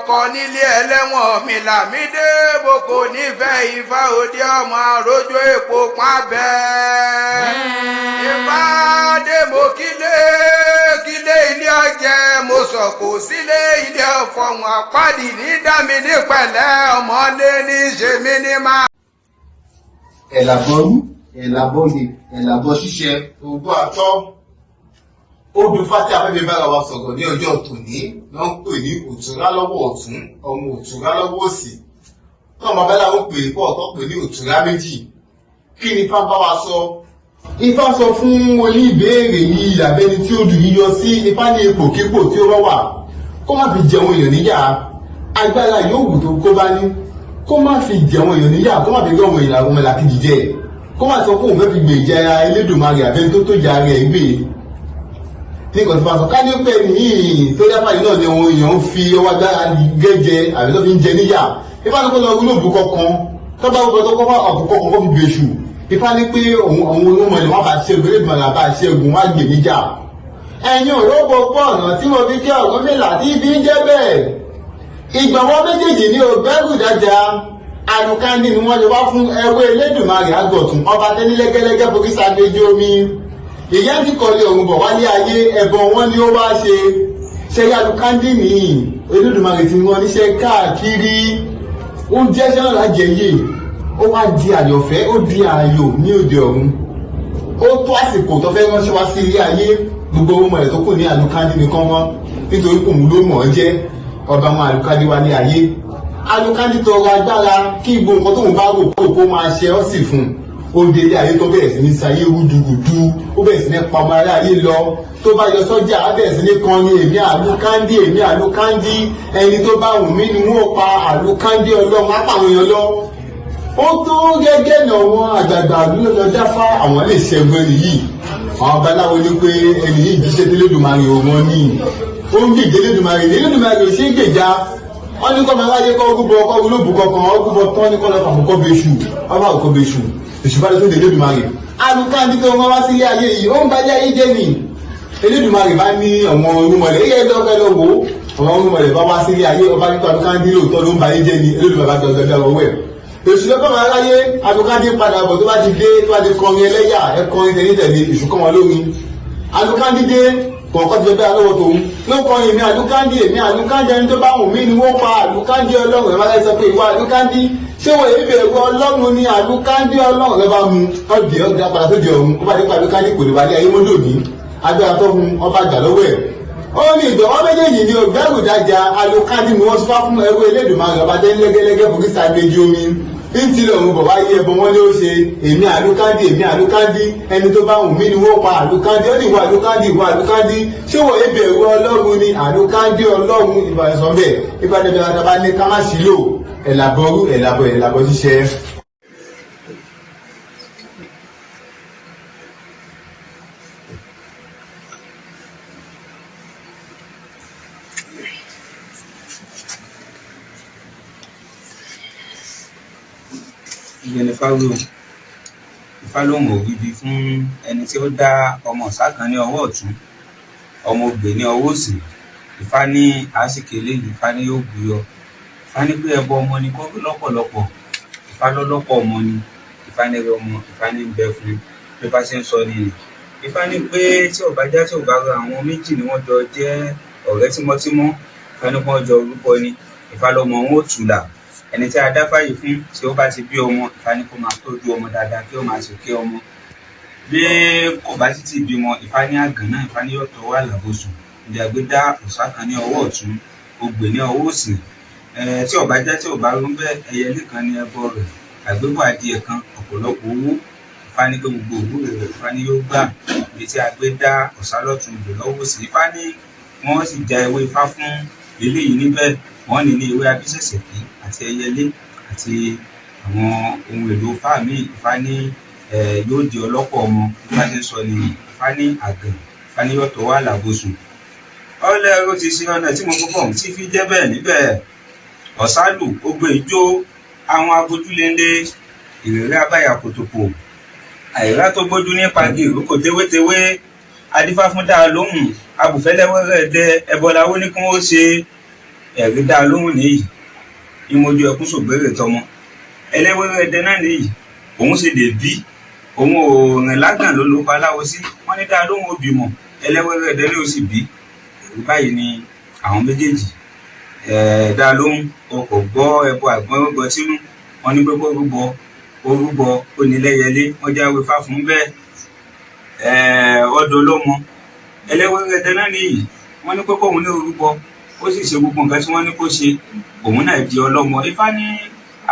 ọkọ nílé ẹlẹ́wọ̀n mi làmídé boko nífẹ̀ẹ́ Ifá òde ọmọ àròjọ èpo pábẹ́. Ìfádé mo kílé ilé ọjẹ mo sọ̀kò sílé ilé ọ̀fọ̀hún àpáàdì ní dàmí ní pẹ̀lẹ́ ọmọlé ní ṣe mí ní máa. ẹ̀làbọ̀rú ẹ̀làbọ̀yè ẹ̀làbọ̀ ṣíṣe ogún àtọ́ odù fátí afẹ́fẹ́ bára wa sọ̀rọ̀ ní ọjọ́ tòní ló ń pè ní òtúrá lọ́wọ́ ọ̀tún ọmọ òtúrá lọ́wọ́ òsì tó ọmọ Babaláwo pè é pọ̀ tó pè ní òtúrá méjì. kí ni Ifá bá wa sọ? Ifá sọ fún oníbéèrè yìí àbẹ́ni tí ó dùn yíyọ sí Ifá ní ipòkípò tí ó bá wà kó má fi jẹun èèyàn níyà agbára yóò wù tó kó bá ní kó má fi jẹun èèyàn níyà kó má fi rí ọmọ ìlànà ọmọ làkejì jẹ kó má sọ fún òun fẹ́ fi gbèjà Elédùmarè àbẹ́ni tó jà rẹ̀ gbé ní nǹkan tó bá sọ ká ní pé nìyí tó dábàá yìí náà ni àwọn èèyàn ń fi ọwọ́ agbára gẹ́jẹ àbí tó fi ń jẹ níyà Ifá ní kó lọ rí òbúkọ kan tó bá wọ́pọ̀ tó kọ́ fún àbùkọ kan kó fi bèṣù Ifá ní pé àwọn olómọ ni wọ́n bá ṣẹ́gun Elédùmarè àbá ṣẹ́gun wọ́n á gbè níjà. ẹ̀yin òróbó pọ̀ ọ̀nà tí mo fi jẹ́ Ọ̀rúnmìlà tí ibi ń jẹ́ bẹ́ẹ̀ ìgbọ̀nwọ́ méjèèjì ní ògbẹ́rù dájà àlùkándì ni wọ́n lè wá fún ẹwé Elédùmarè àgọ̀tún ọba tẹ́nilẹ́gẹ́lẹ́gẹ́ borí sàgbéjì omi ìyá ti kọ́lé ọ̀run bọ̀ wálé ayé ẹ̀bọ̀n wọn ni ó wá ṣe àlùkándì nìyí Elédùmarè tí wọ́n níṣẹ́ káàkiri ó jẹ́ sẹ́nà lájẹyè ó wá di àyọ̀fẹ́ ó di ààyò ní òde ọ̀run ó tó àsìkò tó fẹ́ ránṣẹ́ wá sí ilé ayé gbogbo ọmọ ẹ̀ tó kù ní àlùkándì nìkan wọn nítorí kò mú ló mọ̀ ọ́ jẹ́ ọba àwọn àlùkándì wálé ayé àlùkándì tọrọ agbára kí gbogbo nǹkan tóun bá rò kó máa ṣe ọ́ sì fún un ó dé ilé ayé tó bẹ̀rẹ̀ sí ní sayé rúdurùdu ó bẹ̀rẹ̀ sí ní pa ọmọ ará ayé lọ tó bá yọ sọ́jà á bẹ̀rẹ̀ sí ní kan ní èmi àlùkándì ẹni tó bá wù mí ni wọ́n pa àlùkándì ọlọ́run á pàwọn èèyàn lọ. ó tó gẹ́gẹ́ ní àwọn àgbààgbà àdúgbò lọ dáfá àwọn lè ṣẹ́gun ẹni yìí àwọn babaláwo ní pé ẹni yìí jíṣẹ́ tẹ́lẹ̀dùmarè òun ní ó ń gbèjẹ́ Elédùmarè ò ṣe é gbèjà wọ́n ní kọ́ máa láyé kọ́ ogúnbọ̀ ọkọ̀ olóbùkọ̀ kan ogúnbọ̀ tán ní kọ́ lọ́fà àkókò bẹ́ṣù ọba àkókò bẹ́ṣù ìṣùfàdé tó lè Elédùmarè àlùkándì tó wọ́n wá sí ilé ayé yìí ó ń bá ilé ayé jẹ́ ni Elédùmarè bá ní àwọn orúnmọlẹ̀ ilé ẹjọ́ kẹlẹ́ wo àwọn orúnmọlẹ̀ bá wá sí ilé ayé ọba nípa àlùkándì lóòótọ́ ló ń bá ayé jẹ́ ni Elédùmarè bá tọ́jú ọjọ́ ọwọ́ ẹ̀ èṣù lọ́kọ̀ máa láyé àlùkándì padà bọ̀ tó bá ti dé tó bá ti kọrin ẹlẹ́yà ẹkọrin tẹ̀lé ìṣùkọ́ wọn lórí àlùkándì dé kọ̀ọ̀kan ti bẹ́ẹ̀ lọ́wọ́ tòun ló kọ́ èmi àlùkándì ẹni tó bá wù mí ni wọ́n pa àlùkándì ọlọ́run ẹ̀ máa láì sọ pé ìwà àlùkándì ṣé wọ́n èyí bẹ̀rẹ̀ wọ ọlọ́run ni àlùkándì ọlọ́run rẹ bá mu ọdẹ ọdẹ padà tó di ọ̀run ó bá dé pa àlùkándì kò lè wálé ayé mọ́tò ní agbára tó hun ọba àjà lọ́wọ́ ẹ̀. ó ní ìgbọ̀wọ́ méjèèjì ni ògbẹ́rù dájà àlùkándì ni wọ́n fá fún ẹrú Elédùmarè ọba tẹ́ lẹ́gẹ́lẹ́gẹ́ borí sàgbéjì omi ntí lọ́run bọ̀ wáyé ẹbọ wọn ló ṣe èmi àlùkándì ẹni tó bá wù mí ni wọ́n pa àlùkándì ó ní ìwà àlùkándì ṣé wọ́n ebi ẹ̀rọ ọlọ́run ni àlùkándì ọlọ́run ìbàdàn bẹ́ẹ̀ ìbàdàn àdàbà ní ká má sí lò ẹ̀làbọ̀ ṣíṣe. Ifá-Lóhùnwò gidi fún ẹni tí ó dá ọmọ ọ̀sá kan ní ọwọ́ ọ̀tún ọmọ Ogbè ní ọwọ́ òsì Ifá ní àásìkè eléyìí Ifá ní yóò gbúyọ Ifá ní pé ẹbọ ọmọ ni kọ́ lọ́pọ̀lọpọ̀ Ifá lọ́lọ́pọ̀ ọmọ ni Ifá ní ẹrẹ ọmọ Ifá ní bẹ fún bí bá ṣe ń sọ nìyí Ifá ní pé tí ò bá já tí ò bá ra àwọn méjì ni wọ́n jọ jẹ́ ọ̀rẹ́ tímọ́tímọ́ Ifá ní wọ́n jọ orúkọ ni Ifá lọ́mọ wọn ò tùlà ẹni tí a dá fàyè fún tí ó bá ti bí ọmọ Ifá ní kó máa tọ́jú ọmọ dáadáa kí ó máa ṣèké ọmọ bí kò bá sì ti bímọ Ifá ní àgàn náà Ifá ní yóò tọwọ́ àlàbòsùn ibi àgbédá ọ̀sá kan ní ọwọ́ ọ̀tún Ogbè ní ọwọ́ òsì tí ọba jẹ́ tí ọba rún bẹ́ẹ̀ ẹyẹ nìkan ní ẹbọ rẹ̀ àgbébọ̀ adìẹ kan ọ̀pọ̀lọpọ̀ owó Ifá ní pé gbogbo òwú rẹ̀ Ifá ní yóò gbà ibi tí àgbédá ọ̀sá lọ́tún Ogbè lọ́wọ́ òsì Ifá ní wọ́n sì já ewé Ifá fún eléyìí níbẹ̀ wọ́n ní ewé abísẹ̀sẹ̀kí àti ẹyẹlé àti àwọn ohun èlò fáàmì Ifá ní yóò di ọlọ́pọ̀ ọmọ Ifá ti sọ ní Ifá ní àgàn Ifá ní yóò tọwọ́ àlàbòsùn ọlẹ́rú ti ṣe ọ̀nà tí mo kọ́kọ́ tí fi jẹ́ bẹ́ẹ̀ níbẹ̀ ọ̀sálù Ogbè ijó àwọn abojúléndé ìrẹ̀lẹ̀ abáyà kòtòkò àìrá tó gbójú nípa gèrò kò tewétewé adífá fún dáa lóhùn abùfẹ́lẹ́wẹ́rẹ́ dẹ ẹbọláwó ní kí wọ́n ṣe ẹ̀rí dá lóhùn nìyí ìmọ̀jú ẹkún ṣògbérè tọmọ ẹlẹ́wẹ́rẹ́ ẹdẹ náà nìyí òun ṣe lè bí òun ò rìn lágàn ló ló paláwo sí wọ́n ní dá lóhùn ó bímọ ẹlẹ́wẹ́rẹ́ ẹdẹ ló sì bí ẹ̀rí báyìí ni àwọn méjèèjì dá lóhùn ọkọ̀ gbọ́ ẹbọ àgbọn rúbọ sínú wọn ní pé kó rúbọ onílẹ̀yẹlé wọ́n jáwé fá fún bẹ́ẹ̀ ọdọ lọ́mọ ẹlẹ́wẹ́rẹ́ ẹdẹ náà nìyí wọ́n ní pé kóun ní orúbọ ó sì ṣe gbogbo nǹkan tí wọ́n ní kó ṣe òun náà di ọlọ́mọ. Ifá ní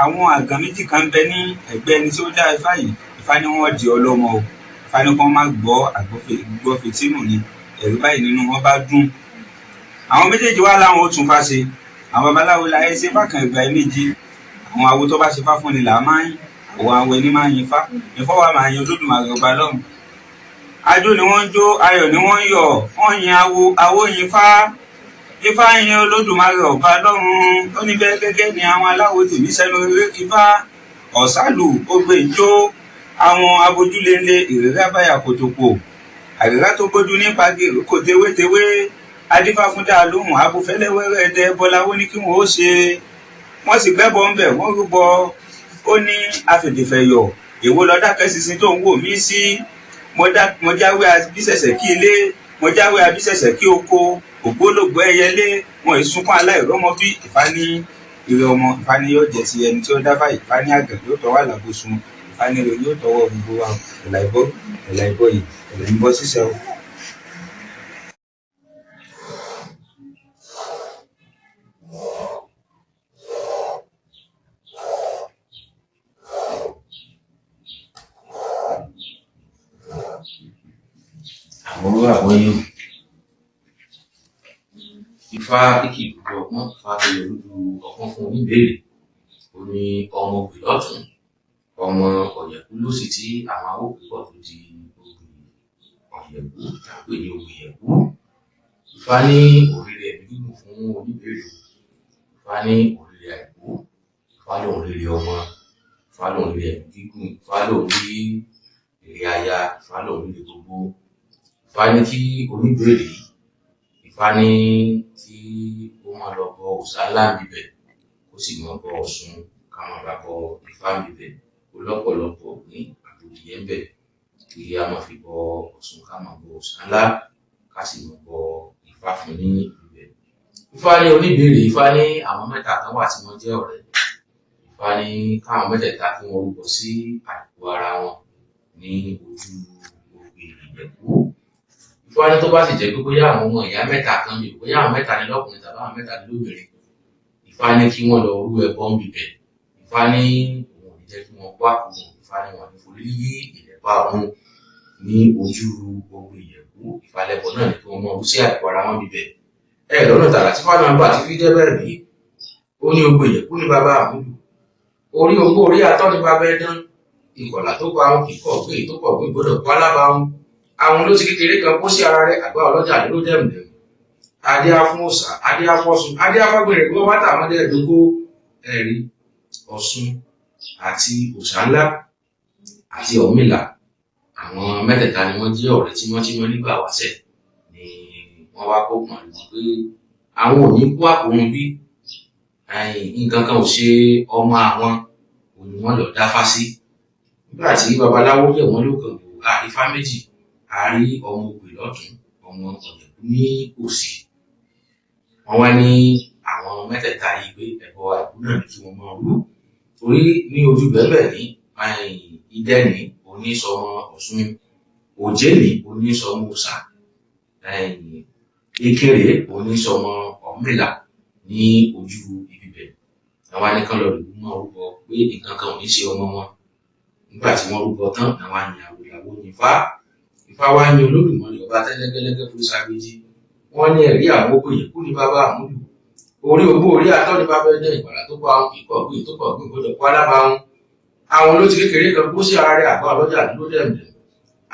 àwọn àgàn méjì kan bẹ ní ẹ̀gbẹ́ ẹni tí ó dá Ifá yìí Ifá ní wọ́n di ọlọ́mọ o Ifá ní kó má gbọ́ àgbọ́ fetínù ni ẹ̀rí báyìí nínú wọn bá dùn. àwọn méjèèjì wá láwọn ó tún fá ṣe àwọn babaláwo la ẹ ṣe bákan ìgbà méjì àwọn awo tó bá ṣe fá fún ni là máa ń yìn àwọn awo ẹni máa ń yin Ifá Ifá wa máa yin Olódùmarè ọba lọ́run. ajó ni wọ́n ń jó ayọ̀ ni wọ́n ń yọ̀ wọ́n yin awo yin Ifá Ifá yin Olódùmarè ọba lọ́run ó ní bẹ́ẹ̀ gẹ́gẹ́ ni àwọn aláwo tèmi sẹ́nu eré Ifá ọ̀sálù Ogbè-Yẹ àwọn abojúlélé ìrẹ́rẹ́ àbáyà kòtòpò àrẹ́rá tó gbójú nípa kò tewétewé adífá fún dá lóhùn abúfẹ́lẹ́wẹ́rẹ́ ẹdẹ bọ́láwó ní kí wọ́n ó ṣe wọ́n sì gbẹ́bọ ń bẹ̀ wọ́n rúbọ ó ní afèdèfẹ̀yọ̀ èwo lọ́dá kẹ́sìsìn tó ń wò mí sí mo jáwé abísẹ̀sẹ̀ kí ilé mo jáwé abísẹ̀sẹ̀ kí oko ògbólógbò ẹyẹlé wọn ìsunkún aláìrọ́mọ bí Ifá ní ire ọmọ Ifá ní yóò jẹ ti ẹni tí ó dáfà Ifá ní àgàn yóò tọwọ́ àlàbòsùn Ifá ní ire yóò tọwọ́ gbogbo wa ẹ̀là ìbọ̀ yìí ẹ̀là ń bọ́ síṣẹ́ o. àwọn yóò Ifá Kíkì Lójú Ọpọ Ifá Lójú Ọpọ fún oníbèrè ó ní ọmọ Ogbè lọ́tún ọmọ Ọ̀yẹ̀kú lósì tí àwọn awòpípọ̀ tó di Ọ̀yẹ̀kú tàbí ní Ogbè-Yẹ Ifá ní òrìrì ẹ̀mí gígùn fún oníbèrè Ifá ní òrìrì àìkú Ifá lòun rere ọmọ Ifá lòun rere ẹ̀mí gígùn Ifá lòun rí èrè aya Ifá lòun rere gbogbo Ifá ní kí oníbèrè Ifá ní kí ó máa lọ bọ òòṣà ńlá níbẹ̀ ó sì máa bọ Ọ̀ṣun ká máa bá bọ Ifá níbẹ̀ ó lọ́pọ̀lọpọ̀ ní Àbòdìyẹ ń bẹ̀ kí a máa fi bọ Ọ̀ṣun ká máa bọ òòṣà ńlá ká sì máa bọ Ifá fún ní ibẹ̀. Ifá ní oníbèrè Ifá ní àwọn mẹ́ta kan wà tí wọ́n jẹ́ ọ̀rẹ́ Ifá ní káwọn mẹ́tẹ̀ẹ̀ta kí wọ́n rúbọ sí àìkú ara wọn ní ojú Ogbè-Yẹ Ifá ní tó bá sì jẹ́ pé bóyá àwọn ọmọ ìyá mẹ́ta kan bí bóyá àwọn mẹ́ta ní lọ́kùnrin tàbí àwọn mẹ́ta ní lóbìnrin Ifá ní kí wọ́n lọ rú ẹbọ ń bibẹ̀ Ifá ní òun ò ní jẹ́ kí wọ́n kó àkóhùn Ifá ní wọn ní forí yí ìlẹ̀pà ọ̀hún ní ojú Ogbè-Yẹ Ifá lẹ́bọ náà ní kí wọ́n mọ ọdún sí àìkú ara wọn bibẹ̀ lọ́nà tààrà tí Ifá náà gbà tí fi jẹ́ bẹ́ẹ̀ bí ó ní Ogbè-Yẹ ní bàbá àmúlù orí ogbó orí atọ́ ní bàbá ẹdán ìkọ̀là tó pa àwọn kíkọ̀ gbé tó pọ̀ gbé gbọ́dọ̀ kó alábàáhùn àwọn olóṣì kékeré kan kó sí ara rẹ̀ àgbà ọlọ́jà ló dẹ̀mùdẹ̀mù adé afún òòṣà adé afọ́sùn adé afọ́gbèrè gbọ́ wátà àmọ́dé ẹ̀dógó ẹ̀rí Ọ̀ṣun àti òòṣà ńlá àti Ọ̀rúnmìlà àwọn mẹ́tẹ̀ẹ̀ta ni wọ́n jẹ́ ọ̀rẹ́ tímọ́tímọ́ nígbà wáṣẹ̀ ni wọ́n wá kó pọ̀n lù pé àwọn ò ní kó àkóhun bí nǹkan kan ò ṣe ọmọ àwọn òní wọn lọ dáfá sí nígbà tí babaláwo yẹ̀ wọ́n lókàn wò Ifá méjì a rí ọmọ Ogbè lọ́tún ọmọ Ọ̀yẹ̀kú ní òsì wọ́n wá ní àwọn mẹ́tẹ̀ẹ̀ta yìí pé ẹbọ àìkú náà ní kí wọ́n máa rú torí ní ojú bẹ́ẹ̀ ní Ìdẹ́ni onísọmọ Ọ̀ṣun Òjé ní onísọmọ òòṣà Ìkirè onísọmọ Ọ̀rúnmìlà ní ojú ibibẹ̀ àwọn anìkan lọ rèé máa rúbọ pé nǹkan kan ò ní ṣe ọmọ wọn nígbà tí wọ́n rúbọ tán àwọn àyàwó ìyàwó Ifá Ifá wá ní Olódùmarè ọba tẹ́lẹ́gẹ́lẹ́gẹ́ fún ṣàgbéjì wọ́n ní ẹ̀rí àwọn Ogbè-Yẹ ní bàbá àmúlù orí ogbó orí atọ́ ní bàbá ẹdẹ ìgbàlá tó pa àwọn kíkọ̀ gbé tó pọ̀ gbé gbọdọ̀ kó alábàáhùn àwọn olóṣì kékeré kan kó sí ara rẹ̀ àgbà ọlọ́jà ló dẹ̀mdẹ̀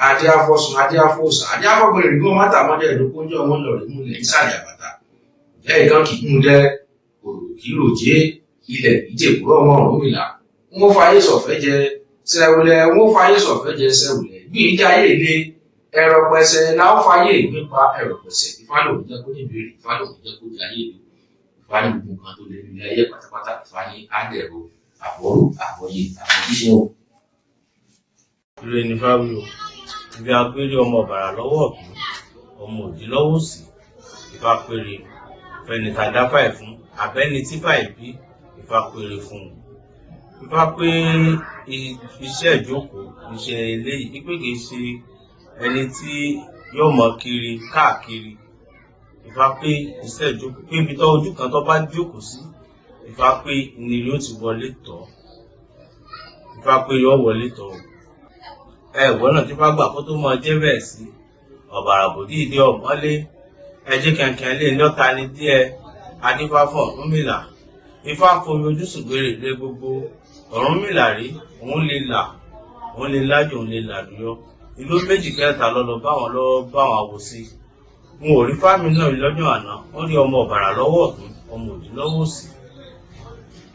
adé afọ́sùn adé afọ́sà adé afọ́gbèrè gbọ́n mátàmọ́dé ẹ̀dókójọ́ wọn lọ rẹ̀ múlẹ̀ nísàlẹ̀ àbàtà ìyá ìdán kì í mú dẹ́ òròkìrò jẹ́ ilẹ̀ ìjẹ̀kúrọ̀ ọmọ Ọ̀rúnmìlà wọ́n fayé sọ̀fẹ́ jẹ sẹ́wùlẹ̀ wọ́n fayé sọ̀fẹ́ jẹ sẹ́wùlẹ̀ bí ìjà ayé ilé ẹ̀rọ pẹ̀sẹ̀ láwọn fayé ìgbépa ẹ̀rọ pẹ̀sẹ̀ Ifá lòun jẹ́ kó níbèrè Ifá lòun jẹ́ kó di ayé ìlú Ifá ní gbogbo nǹkan tó lè nílé ayé pátápátá Ifá ní àdẹ̀rò àbọ̀rú àbọ̀yè àbọ̀jíṣẹ́ o. Ire ni Ifá wí o. Ibi agbére ọmọ bàrà lọ́wọ́ ọ̀tún, ọmọ òdì lọ́wọ́ òsì. Ifá péré fẹni tàdáfà ẹ̀ fún abẹ́ni tífà ìbí. Ifá péré fún un. Ifá pé iṣẹ́ ìjókòó iṣẹ́ eléyìí pé kìí ṣe ẹni tí yóò mọ kiri káàkiri. Ifá pé iṣẹ́ ìjókòó pé ibi tó ojú kan tó bá jókòó sí Ifá pé ni yóò ti wọlé tọ̀. Ifá pé yóò wọlé tọ̀. Ẹ̀wọ̀n náà tí bá gbà kó tó mọ jẹ́ bẹ́ẹ̀ sí Bàrà-Òbòdí ìdí ọ̀mọ́lé ẹjẹ́ kẹ̀kẹ́ lè lọ́ta ní díẹ̀ Adífáfọ̀ Ọ̀rúnmìlà. Ifá fomi ojú sùgbèrè lé gbogbo Ọ̀rúnmìlà rí òun lè là òun lè lájò òun lè làlùyọ. Ìlú méjì kẹta lọ́lọ́ báwọn àwò sí. N ò rí fámi náà lọ́jọ́ àná wọ́n rí ọmọ bàrà lọ́wọ́ ọ̀tún ọmọ òdì lọ́wọ́ òsì.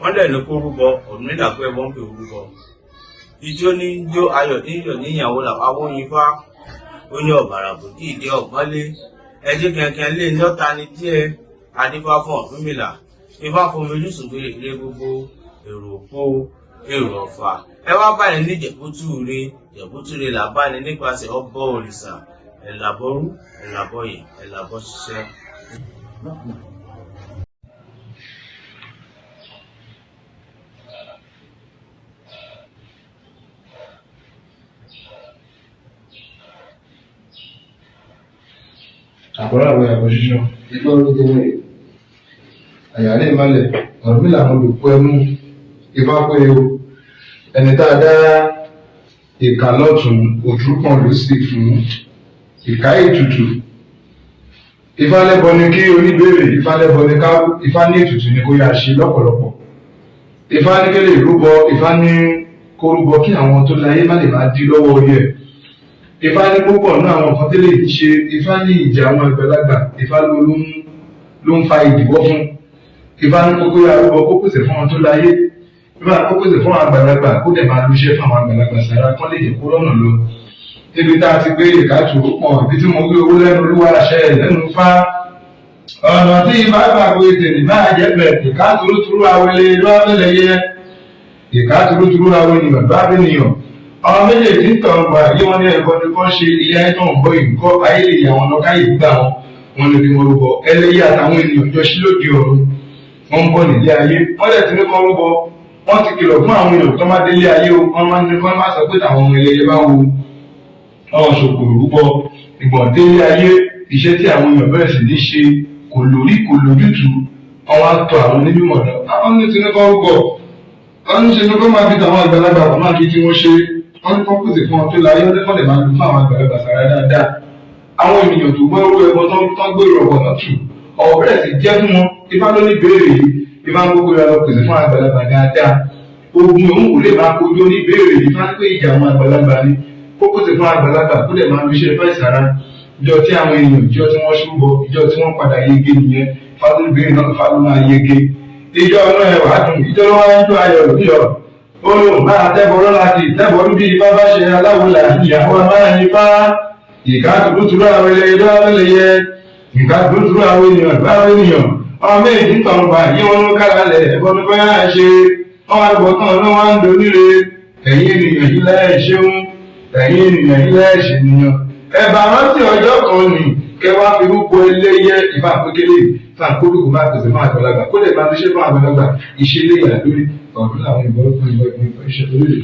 Wọ́n dẹ̀ ní kó rúbọ Ọ̀rúnmìlà pé wọ́n pè rúbọ. Ijó ní jó ayọ̀ níyọ̀ níyàwó làwọn awóyinfá ó ní Bàrà-Òbòdí ìdí ọ̀gbọ́nlé ẹjẹ́ kẹ̀kẹ́ lè lọ́ta ní díẹ̀ Adífáfọ̀ Ọ̀rúnmìlà. Ifá fomi ojú sùgbèrè lé gbogbo èrò òpó èrò ọ̀fà. Ẹ wá báyìí ní jẹ̀bútúre là báyìí nípasẹ̀ ọbọ̀ òrìṣà ẹ̀làbọ̀rú ẹ̀làbọ̀yè ẹ̀làbọ̀ ṣiṣẹ́. Àbọ̀rọ̀ àwọn ìyàbọ̀ ṣíṣọ́. Ìgbọ́ orí jẹ́ mẹ́rin. Àyàrí ìmọ̀lẹ̀, Ọ̀rúnmìlà àwọn olùkọ́ ẹmú. Ifá pé o. Ẹni tá a dá ìkà lọ́tún Òtúrúpọ ló sì fún Ìká-Ètùtù. Ifá lẹ́bọ ni kí oníbèrè, Ifá lẹ́bọ ni ká, Ifá ní ètùtù ni kó yá ṣe lọ́pọ̀lọpọ̀. Ifá ní kí lè rúbọ, Ifá ní kó rúbọ kí àwọn tó láyé má lè máa dí lọ́wọ́ orí ẹ̀. Ifá ní púpọ̀ náà àwọn kan tẹ́lẹ̀ yìí ṣe. Ifá ní ìjà àwọn àgbàlagbà Ifá ló ń fa ìdìbò fún. Ifá ní kókó yá rúbọ kó pèsè fún àwọn tó láyé. Ifá ní kó pèsè fún àwọn àgbàlagbà kó dẹ̀ máa lúṣẹ́ fún àwọn àgbàlagbà sára kán lè jẹ́ kó lọ́nà lọ. Níbi tá a ti gbé Ìká-Ètùtù ibi tí mo gbé owó lẹ́nu olúwa àṣẹ lẹ́nu Ifá. Ọ̀nà tí Ifá gbàgbé tèmi máa jẹ́ bẹ̀ Ìká-Ètùtù awele lọ́wọ́lẹ̀ yẹ Ìká-Ètùtù awele lọ́wọ́lẹ̀ àwọn méjèèjì ń tàn gbà yí wọn ní ẹ̀kọ́ ní kán ṣe ilé ayé tó ń bọ́ ìkọ́ ayé lè yà wọn lọ káyè gbà wọn lè fi wọn rúbọ ẹlẹ́yẹ àtàwọn ènìyàn jọ sí lóde ọ̀run wọn ń bọ̀ nílé ayé wọ́n lẹ̀ ti ní kán rúbọ wọ́n ti kìlọ̀ fún àwọn èèyàn tó má délé ayé o wọ́n má ní kán má sọ pé àwọn ọmọ ẹlẹ́yẹ bá wo àwọn ṣòkòrò rúbọ ìgbọ̀n délé ayé iṣẹ́ tí àwọn èèyàn bẹ̀rẹ̀ sí ní ṣe kò lórí kò lójútu àwọn àtọ̀ àwọn onímọ̀ náà àwọn ní ti ní kán rúbọ wọ́n ní ṣe ní kán máa fi tàwọn àgbàlagbà kò má fi tí wọ́n ṣe wọ́n ní kọ́ pèsè fún ọ tó láyé ọdún fọ́lẹ̀ máa lù fún àwọn àgbàlagbà sára dáadáa. Àwọn ènìyàn tó gbọ́ owó ẹbọ tó ń gbèrò ọ̀pọ̀ náà tù ọ̀rọ̀ bẹ̀rẹ̀ sí jẹ́ fún wọn. Ifá ló ní béèrè yìí Ifá ń gbogbo ra lọ pèsè fún àgbàlagbà dáadáa. Ogun òun kò lè máa kojú ní béèrè Ifá ń pè ìjà àwọn àgbàlagbà ni kó pèsè fún àgbàlagbà kó lè máa fi ṣe fẹ́ ìsára. Ìjọ tí àwọn èèyàn ìjọ tí wọ́n ṣúbọ ìjọ tí wọ́n padà yege nìyẹn Ifá ló béèrè náà Ifá ló máa yege. Ìjọ náà ẹ̀wà dùn ìjọ ló wá ń jó ayọ̀ níyọ̀. Olóhùn máa tẹ́bọ̀rọ̀ láti tẹ́bọ̀rọ̀ bí Ifá bá ṣe aláwòlà ìyàwó máa ń Ifá. Ìká-Ètùtù àwọn ẹlẹ́yẹ yẹ Ìká-Ètùtù àwọn ènìyàn ọmọ méjì ń tàn bá yí wọn ló kára lẹ̀ ẹ̀bọn ní bá yára ṣe wọ́n wá gbọ́ tán ló wá ń doníre ẹ̀yin ènìyàn yìí lẹ́ẹ̀ṣẹ̀un ẹ̀yin ènìyàn yìí lẹ́ẹ̀ṣẹ̀ nìyàn. Ẹ̀bà rántí ọjọ́ kan nì kẹwàá fi rúgbọ ẹlẹ́yẹ Ifá pékélé fàkólùkù máa pèsè fún àgbàlagbà kó lè máa fi ṣe fún àgbàlagbà ìṣẹ̀lẹ̀ ìyà lórí ọ̀dún àwọn ìbọn fún ìṣẹ̀lẹ̀ lórí.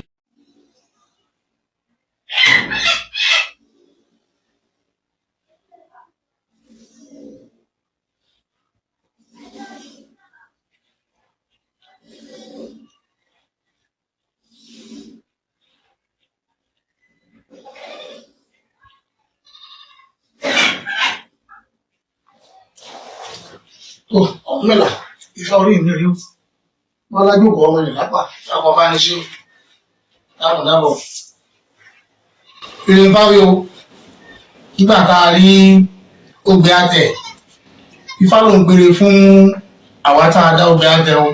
Ọ̀rúnmìlà Ifá orí mi rí o wọn lájúkọ ọmọ rẹ lápá lápá bá ní ṣe dáàbòdáàbò ìrìn bá rí o nígbà tá a rí Ogbè-Atẹ Ifá ló ń pèrè fún àwa tá a dá Ogbè-Atẹ o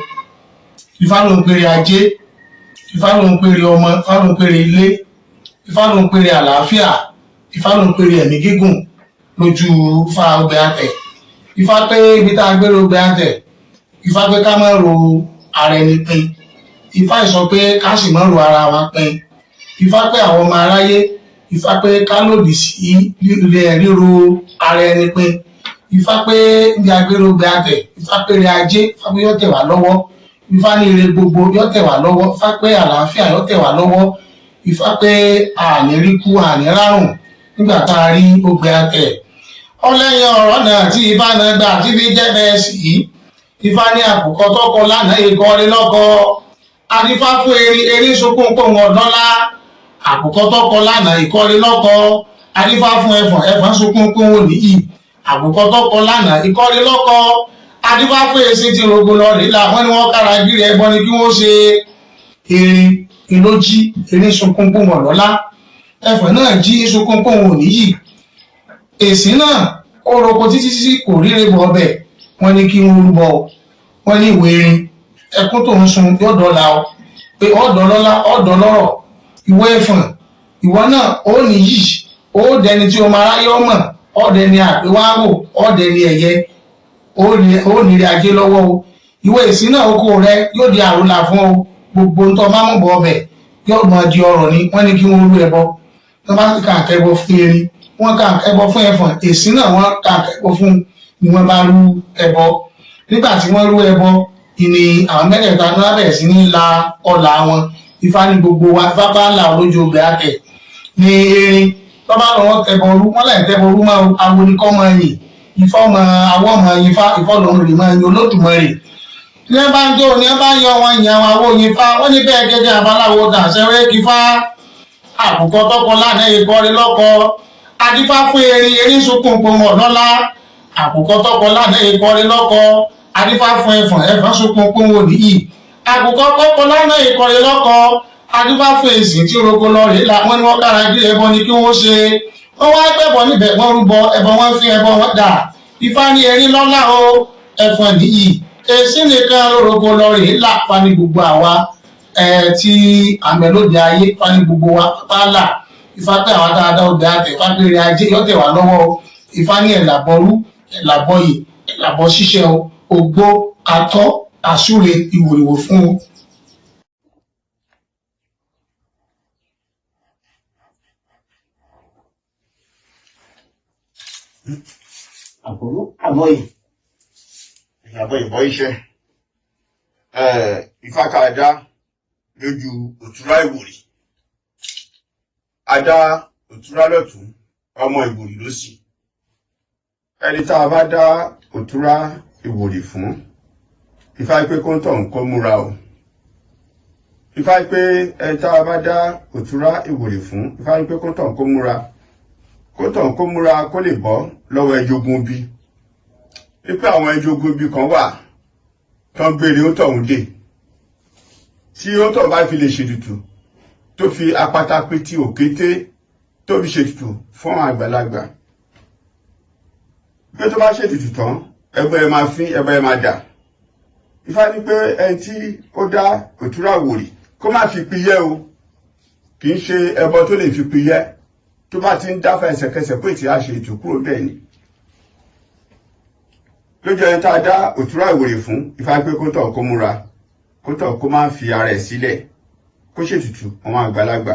Ifá ló ń pèrè ajé Ifá ló ń pèrè ọmọ Ifá ló ń pèrè ilé Ifá ló ń pèrè àlàáfíà Ifá ló ń pèrè ẹ̀mí gígùn lójú Ifá Ogbè-Atẹ Ifá pé ibi tá a gbé Ogbè-Atẹ Ifá pé ká má ro ara ẹni pin. Ifá sọ pé ká sì má ro ara wa pin. Ifá pé àwọn ọmọ aráyé, Ifá pé ká lòdì sí ríro ara ẹni pin. Ifá pé bí agbéró Ogbè-Atẹ, Ifá pé ire ajé, Ifá pé yóò tẹ̀ wá lọ́wọ́. Ifá ní ire gbogbo yóò tẹ̀ wá lọ́wọ́. Ifá pé àlàáfíà yóò tẹ̀ wá lọ́wọ́. Ifá pé àní rí kú àní rárùn nígbà tá a rí Ogbè-Atẹ. Ọlẹ́yìn ọ̀rọ̀ náà tí Ifá náà gbà tí fi jẹ́ bẹ́ẹ̀ sí. Ifá ní àkùkọ tọ́kọ lánàá ìkọrin lọ́kọ. Adífá fún erin sunkún pòun ọ̀dọ́lá. Àkùkọ tọ́kọ lánàá ìkọrin lọ́kọ. Adífá fún ẹfọ̀n sunkún pòun òníyì. Àkùkọ tọ́kọ lánàá ìkọrin lọ́kọ. Adífá fún èsì tí rogo lọ rí là wọ́n ní wọ́n kára gírí ẹbọ ni kí wọ́n ṣe. Erin ìlójí erin sunkún pòun ọ̀dọ́lá. Ẹfọ̀n náà jí sunkún pòun òníyì. Èsì náà ó roko títí kò ríre bọ̀ ọbẹ̀. Wọ́n ní kí wọ́n rúbọ. Wọ́n ní ìwé erin ẹkún tó ń sun yóò dọ́là ọ pé ọ̀dọ́ lọ́lá ọ̀dọ́ lọ́rọ̀. Ìwọ ẹ̀fọ̀n ìwọ náà ó níyì ó dẹni tí o máa ráyé ọmọ ọ̀dẹni àpéwáwò ọ̀dẹni ẹ̀yẹ ó nílé ajé lọ́wọ́ o. Ìwọ èsì náà oko rẹ yóò di àrólà fún o. Gbogbo ń tọ́ bá mọ̀ bọ̀ ọbẹ̀ yóò máa di ọrọ̀ ni. Wọ́n ní kí wọ́n rú ẹbọ. Wọ́n bá sì kà kẹ́bọ fún erin wọ́n kà kẹ́bọ fún ẹ̀fọ̀n èsì náà wọ́n kà kẹ́bọ fún ni wọ́n bá rú ẹbọ. Nígbà tí wọ́n rú ẹbọ ìní àwọn mẹ́tẹ̀ẹ̀ta náà bẹ̀rẹ̀ sí ní la ọlà wọn. Ifá ní gbogbo wa Ifá bá là lójú Ogbè-Atẹ ní erin bábá lọ́wọ́ tẹbọrú wọ́n láì tẹbọrú máa awo ní kọ́ máa yìn. Ifá ọmọ awọ́ ọmọ Ifá ìfọ́lọ́run rè máa yin Olódùmarè. Ní ẹ bá ń jó ní ẹ bá ń yọ wọn yìn àwọn Awo Ifá wọ́n ní bẹ́ẹ̀ gẹ́gẹ́ Babaláwo dàṣẹ́rẹ́ kífá. Àkùkọ tọ́kọ lánàá ìkọrin lọ́kọ. Adífá fún erin sunkún pòun ọ̀dọ́lá. Àkùkọ tọ́kọ lánàá ìkọrin lọ́kọ. Adífá fún ẹfọ̀n sunkún pòun òníyì. Àkùkọ tọ́kọ lánàá ìkọrin lọ́kọ. Adífá fún èsì tí rogo lọ rèé là wọ́n ní wọ́n kára gírí ẹbọ ni kí wọ́n ṣe. Wọ́n wá gbẹ̀bọ níbẹ̀ wọ́n rúbọ ẹbọ wọ́n fi ẹbọ wọ́n dà. Ifá ní erin lọ́lá o ẹfọ̀n níyì. Èsì nìkan rogo lọ rèé là fani gbogbo àwa tí àmẹ́lódé ayé fani gbogbo wa bá là. Ifá pé àwọn dáadáa Ogbè-Atẹ Ifá pé ire ajé yóò tẹ̀ wá lọ́wọ́ o. Ifá ní ẹ̀làbọ̀rú ẹ̀làbọ̀yè ẹ̀làbọ̀ ṣíṣẹ́ o. Ògbó atọ́ àsúre ìwòrìwò fún o. Àbọ̀yè bọ́ iṣẹ́ Ifá ká dá lójú Òtúrá Ìwòrì. Adá Òtúrá lọ́tún ọmọ Ìwòrì lósì. Ẹni tá a bá dá Òtúrá Ìwòrì fún Ifá pé kó ń tọ̀ nǹkan múra o. Ifá pé ẹni tá a bá dá Òtúrá Ìwòrì fún Ifá pé kó ń tọ̀ nǹkan múra. Kó tọ̀ nǹkan múra kó lè bọ́ lọ́wọ́ ẹjogun bí. Wípé àwọn ẹjogun bí kan wà tán gbére ó tọ̀hún dè. Tí ó tọ̀ bá fi lè ṣètùtù tó fi apata pétí òkété tó fi ṣètùtù fún àwọn àgbàlagbà. Pé tó bá ṣètùtù tán ẹbọ ẹ máa fín ẹbọ ẹ máa dà. Ifá ní pé ẹni tí ó dá Òtúrá Ìwòrì kó má fi piyẹ́ o. Kì í ṣe ẹbọ tó lè fi piyẹ́. Tó bá ti ń dáfà ẹsẹ̀kẹsẹ̀ pé tí a ṣe ètò kúrò bẹ́ẹ̀ ni. Lójú ẹni tá a dá Òtúrá Ìwòrì fún Ifá pé kó tọ̀ kó múra kó tọ̀ kó má fi ara ẹ̀ sílẹ̀ kó ṣètùtù àwọn àgbàlagbà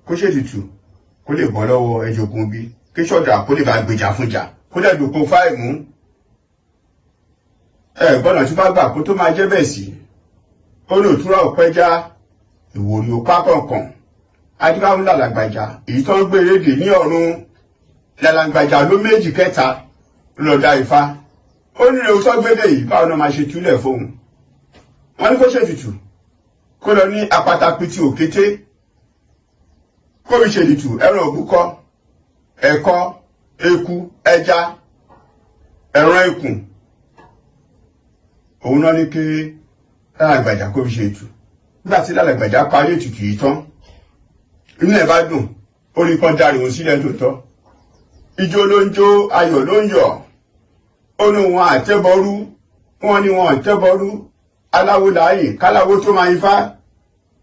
kó ṣètùtù kó lè bọ́ lọ́wọ́ ẹjogun bí kí ṣọ̀dà kó lè bá gbèjà fúnjà kó lè dòpò fáìmù. Gbọ́dọ̀ tí bá gbà kó tó máa jẹ́ bẹ́ẹ̀ sí. Ó ní Òtúrá òpẹ́já Ìwòrì òpá kọ̀ọ̀kan. Adífá ń lálàgbàjà èyí tó ń gbé rédè ní ọ̀run. Lálàgbàjà ló méjì kẹta lọ́dà Ifá. Ó ní ewu tó gbédè yìí báwọn náà máa ṣe túlẹ̀ fóun. Wọ́n ní kó ṣètùtù kó lọ ní apata pétí òkété kó fi ṣètùtù ẹran òbúkọ ẹ̀kọ eku ẹja ẹran ikùn. Òun náà ní kí lálàgbàjà kó fi ṣe ètù. Nígbà tí lálàgbàjà parí ètùtù yìí tán inú ẹ̀ bá dùn orí kan darí òun sílẹ̀ tòótọ́. Ijó ló ń jó ayọ̀ ló ń yọ̀. Ó ní wọn àtẹ́bọrú wọn ní wọn àtẹ́bọrú aláwo láàyè káláwo tó máa Ifá.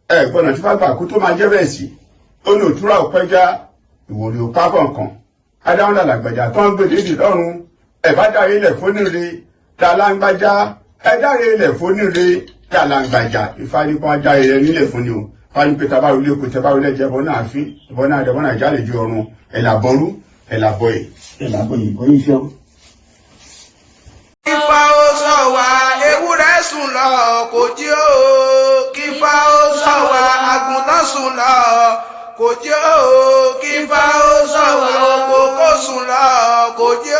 Gbọ́dọ̀ tí fàgbà kó tó máa jẹ́ bẹ́ẹ̀ sí. Ó ní Òtúrá òpẹ́já Ìwòrì òpá kọ̀ọ̀kan. Adáwọn lálàgbàjà tó ń gbèdédè lọ́rùn. Bá dáre ilẹ̀ fóníire lálágbájá ẹ dáre ilẹ̀ fún nílé yàlàǹgbàjà Ifá ní kí wọ́n dáre ilẹ̀ nílẹ̀ fún ni o Ifá ní pé tabaru ilé oko tabaru ilẹ̀ jẹ́ bọ́ náà fín ìbọn náà dẹ̀bọ́n náà jálè ju ọrùn ẹ̀làbọ́rú ẹ̀làbọ̀yè oyin ṣeun. Ifá ó sọ wá ewúrẹ́ sùn lọ kò jí ó kífá ó sọ wá àgùntàn sùn lọ kò jí ó kífá ó sọ wá òkòkò sùn lọ kò jí